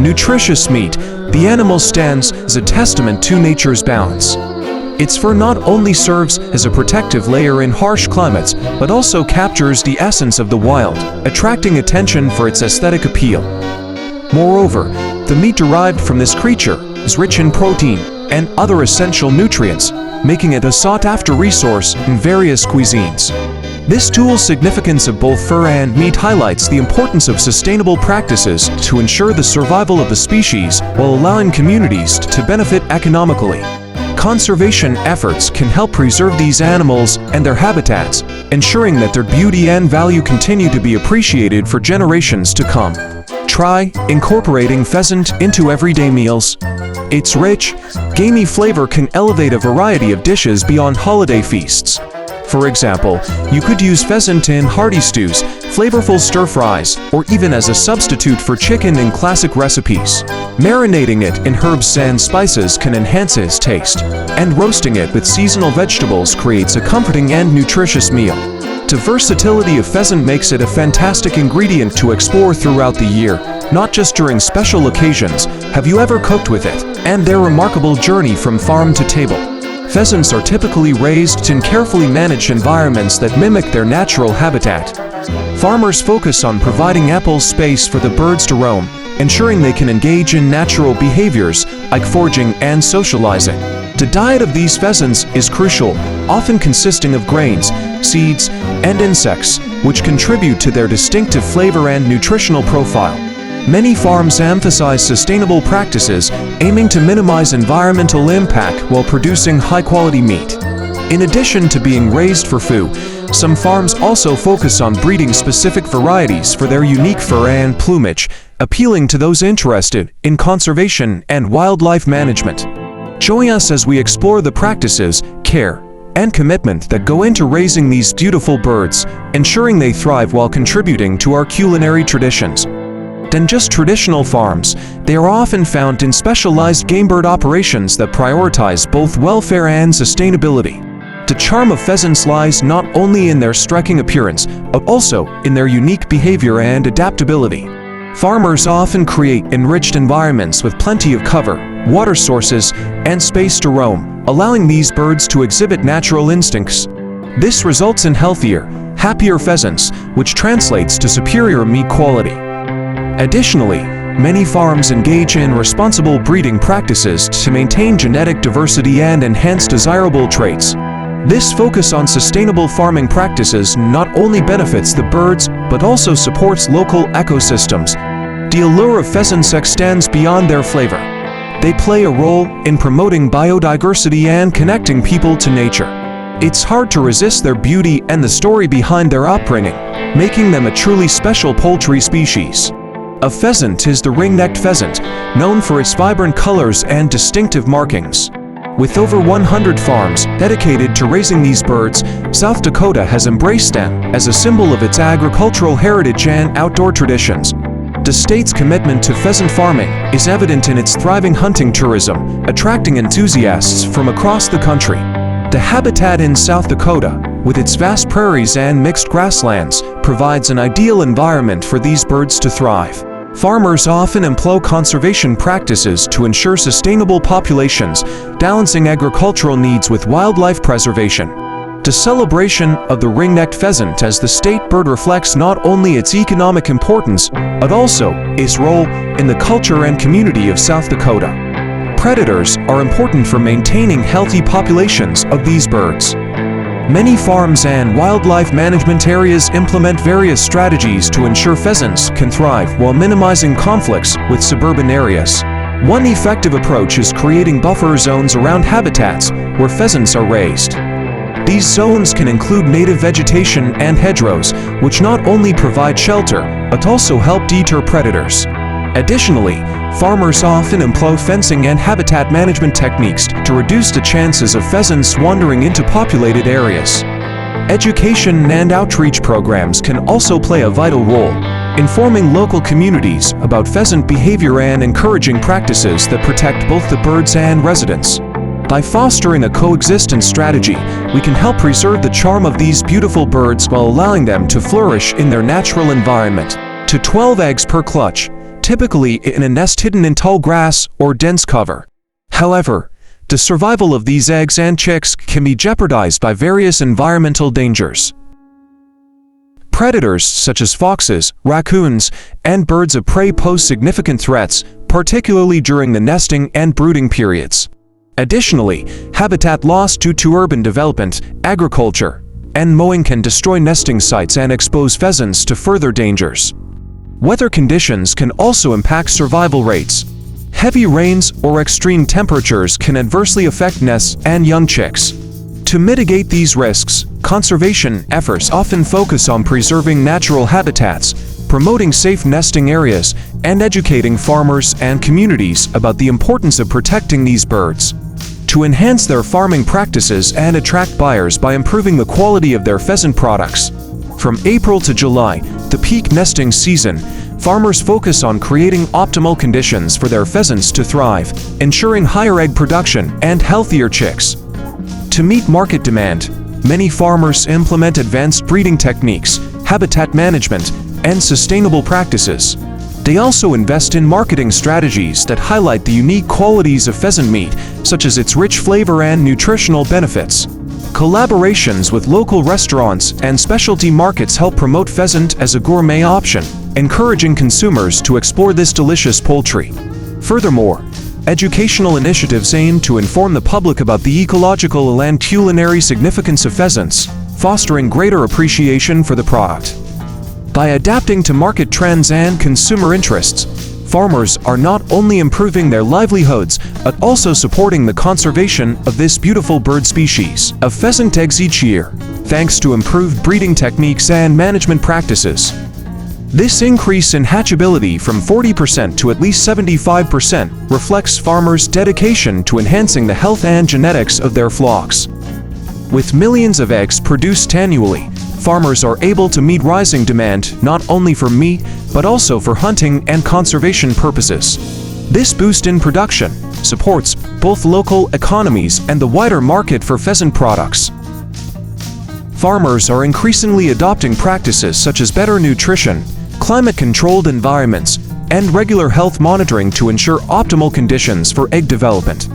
nutritious meat, the animal stands as a testament to nature's balance. Its fur not only serves as a protective layer in harsh climates, but also captures the essence of the wild, attracting attention for its aesthetic appeal. Moreover, the meat derived from this creature is rich in protein and other essential nutrients, making it a sought-after resource in various cuisines. This dual significance of both fur and meat highlights the importance of sustainable practices to ensure the survival of the species while allowing communities to benefit economically. Conservation efforts can help preserve these animals and their habitats, ensuring that their beauty and value continue to be appreciated for generations to come. Try incorporating pheasant into everyday meals. Its rich, gamey flavor can elevate a variety of dishes beyond holiday feasts. For example, you could use pheasant in hearty stews, flavorful stir-fries, or even as a substitute for chicken in classic recipes. Marinating it in herbs and spices can enhance its taste, and roasting it with seasonal vegetables creates a comforting and nutritious meal. The versatility of pheasant makes it a fantastic ingredient to explore throughout the year, not just during special occasions. Have you ever cooked with it? And their remarkable journey from farm to table. Pheasants are typically raised in carefully managed environments that mimic their natural habitat. Farmers focus on providing ample space for the birds to roam, ensuring they can engage in natural behaviors like foraging and socializing. The diet of these pheasants is crucial, often consisting of grains, seeds, and insects, which contribute to their distinctive flavor and nutritional profile. Many farms emphasize sustainable practices, aiming to minimize environmental impact while producing high-quality meat. In addition to being raised for food, some farms also focus on breeding specific varieties for their unique fur and plumage, appealing to those interested in conservation and wildlife management. Join us as we explore the practices, care, and commitment that go into raising these beautiful birds, ensuring they thrive while contributing to our culinary traditions. Than just traditional farms, they are often found in specialized game bird operations that prioritize both welfare and sustainability. The charm of pheasants lies not only in their striking appearance, but also in their unique behavior and adaptability. Farmers often create enriched environments with plenty of cover, water sources, and space to roam, allowing these birds to exhibit natural instincts. This results in healthier, happier pheasants, which translates to superior meat quality. Additionally, many farms engage in responsible breeding practices to maintain genetic diversity and enhance desirable traits. This focus on sustainable farming practices not only benefits the birds, but also supports local ecosystems. The allure of pheasants extends beyond their flavor. They play a role in promoting biodiversity and connecting people to nature. It's hard to resist their beauty and the story behind their upbringing, making them a truly special poultry species. A pheasant is the ring-necked pheasant, known for its vibrant colors and distinctive markings. With over 100 farms dedicated to raising these birds, South Dakota has embraced them as a symbol of its agricultural heritage and outdoor traditions. The state's commitment to pheasant farming is evident in its thriving hunting tourism, attracting enthusiasts from across the country. The habitat in South Dakota, with its vast prairies and mixed grasslands, provides an ideal environment for these birds to thrive. Farmers often employ conservation practices to ensure sustainable populations, balancing agricultural needs with wildlife preservation. The celebration of the ring-necked pheasant as the state bird reflects not only its economic importance, but also its role in the culture and community of South Dakota. Predators are important for maintaining healthy populations of these birds. Many farms and wildlife management areas implement various strategies to ensure pheasants can thrive while minimizing conflicts with suburban areas. One effective approach is creating buffer zones around habitats where pheasants are raised. These zones can include native vegetation and hedgerows, which not only provide shelter, but also help deter predators. Additionally, farmers often employ fencing and habitat management techniques to reduce the chances of pheasants wandering into populated areas. Education and outreach programs can also play a vital role, informing local communities about pheasant behavior and encouraging practices that protect both the birds and residents. By fostering a coexistence strategy, we can help preserve the charm of these beautiful birds while allowing them to flourish in their natural environment. To 12 eggs per clutch, typically in a nest hidden in tall grass or dense cover. However, the survival of these eggs and chicks can be jeopardized by various environmental dangers. Predators such as foxes, raccoons, and birds of prey pose significant threats, particularly during the nesting and brooding periods. Additionally, habitat loss due to urban development, agriculture, and mowing can destroy nesting sites and expose pheasants to further dangers. Weather conditions can also impact survival rates. Heavy rains or extreme temperatures can adversely affect nests and young chicks. To mitigate these risks, conservation efforts often focus on preserving natural habitats, promoting safe nesting areas, and educating farmers and communities about the importance of protecting these birds. To enhance their farming practices and attract buyers by improving the quality of their pheasant products. From April to July, the peak nesting season, farmers focus on creating optimal conditions for their pheasants to thrive, ensuring higher egg production and healthier chicks. To meet market demand, many farmers implement advanced breeding techniques, habitat management, and sustainable practices. They also invest in marketing strategies that highlight the unique qualities of pheasant meat, such as its rich flavor and nutritional benefits. Collaborations with local restaurants and specialty markets help promote pheasant as a gourmet option, encouraging consumers to explore this delicious poultry. Furthermore, educational initiatives aim to inform the public about the ecological and culinary significance of pheasants, fostering greater appreciation for the product. By adapting to market trends and consumer interests, farmers are not only improving their livelihoods, but also supporting the conservation of this beautiful bird species of pheasant eggs each year, thanks to improved breeding techniques and management practices. This increase in hatchability from 40% to at least 75% reflects farmers' dedication to enhancing the health and genetics of their flocks. With millions of eggs produced annually, farmers are able to meet rising demand not only for meat, but also for hunting and conservation purposes. This boost in production supports both local economies and the wider market for pheasant products. Farmers are increasingly adopting practices such as better nutrition, climate-controlled environments, and regular health monitoring to ensure optimal conditions for egg development.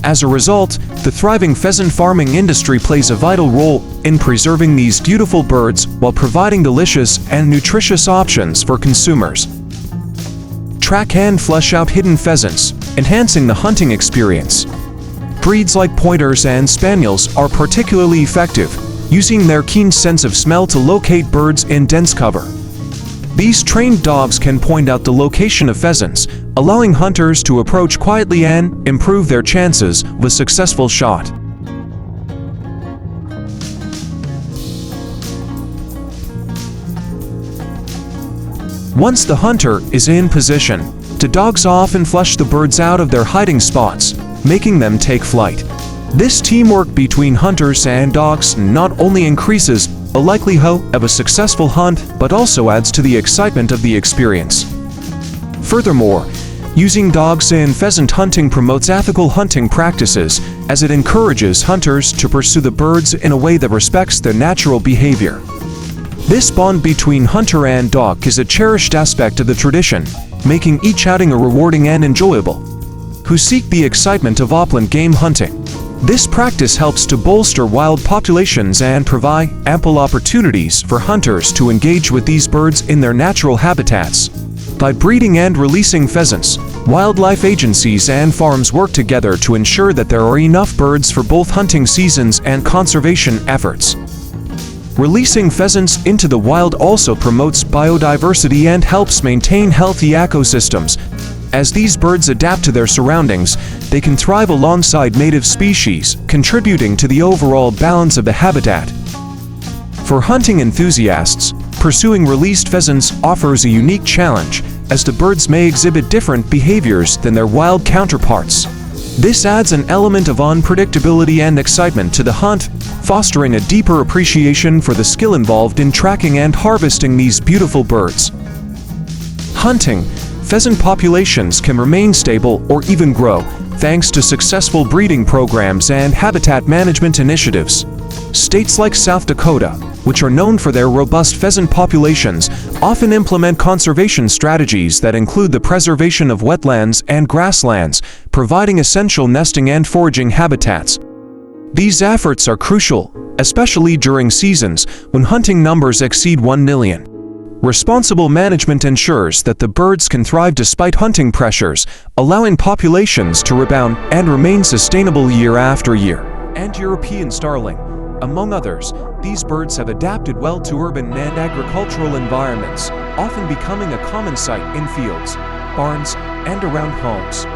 As a result, the thriving pheasant farming industry plays a vital role in preserving these beautiful birds while providing delicious and nutritious options for consumers. Track and flesh out hidden pheasants, enhancing the hunting experience. Breeds like pointers and spaniels are particularly effective, using their keen sense of smell to locate birds in dense cover. These trained dogs can point out the location of pheasants, allowing hunters to approach quietly and improve their chances of a successful shot. Once the hunter is in position, the dogs often flush the birds out of their hiding spots, making them take flight. This teamwork between hunters and dogs not only increases the likelihood of a successful hunt, but also adds to the excitement of the experience. Furthermore, using dogs in pheasant hunting promotes ethical hunting practices, as it encourages hunters to pursue the birds in a way that respects their natural behavior. This bond between hunter and dog is a cherished aspect of the tradition, making each outing a rewarding and enjoyable. Who seek the excitement of upland game hunting. This practice helps to bolster wild populations and provide ample opportunities for hunters to engage with these birds in their natural habitats. By breeding and releasing pheasants, wildlife agencies and farms work together to ensure that there are enough birds for both hunting seasons and conservation efforts. Releasing pheasants into the wild also promotes biodiversity and helps maintain healthy ecosystems. As these birds adapt to their surroundings, they can thrive alongside native species, contributing to the overall balance of the habitat. For hunting enthusiasts, pursuing released pheasants offers a unique challenge, as the birds may exhibit different behaviors than their wild counterparts. This adds an element of unpredictability and excitement to the hunt, fostering a deeper appreciation for the skill involved in tracking and harvesting these beautiful birds. Hunting. Pheasant populations can remain stable or even grow, thanks to successful breeding programs and habitat management initiatives. States like South Dakota, which are known for their robust pheasant populations, often implement conservation strategies that include the preservation of wetlands and grasslands, providing essential nesting and foraging habitats. These efforts are crucial, especially during seasons when hunting numbers exceed 1 million. Responsible management ensures that the birds can thrive despite hunting pressures, allowing populations to rebound and remain sustainable year after year. And European starling, among others, these birds have adapted well to urban and agricultural environments, often becoming a common sight in fields, barns, and around homes.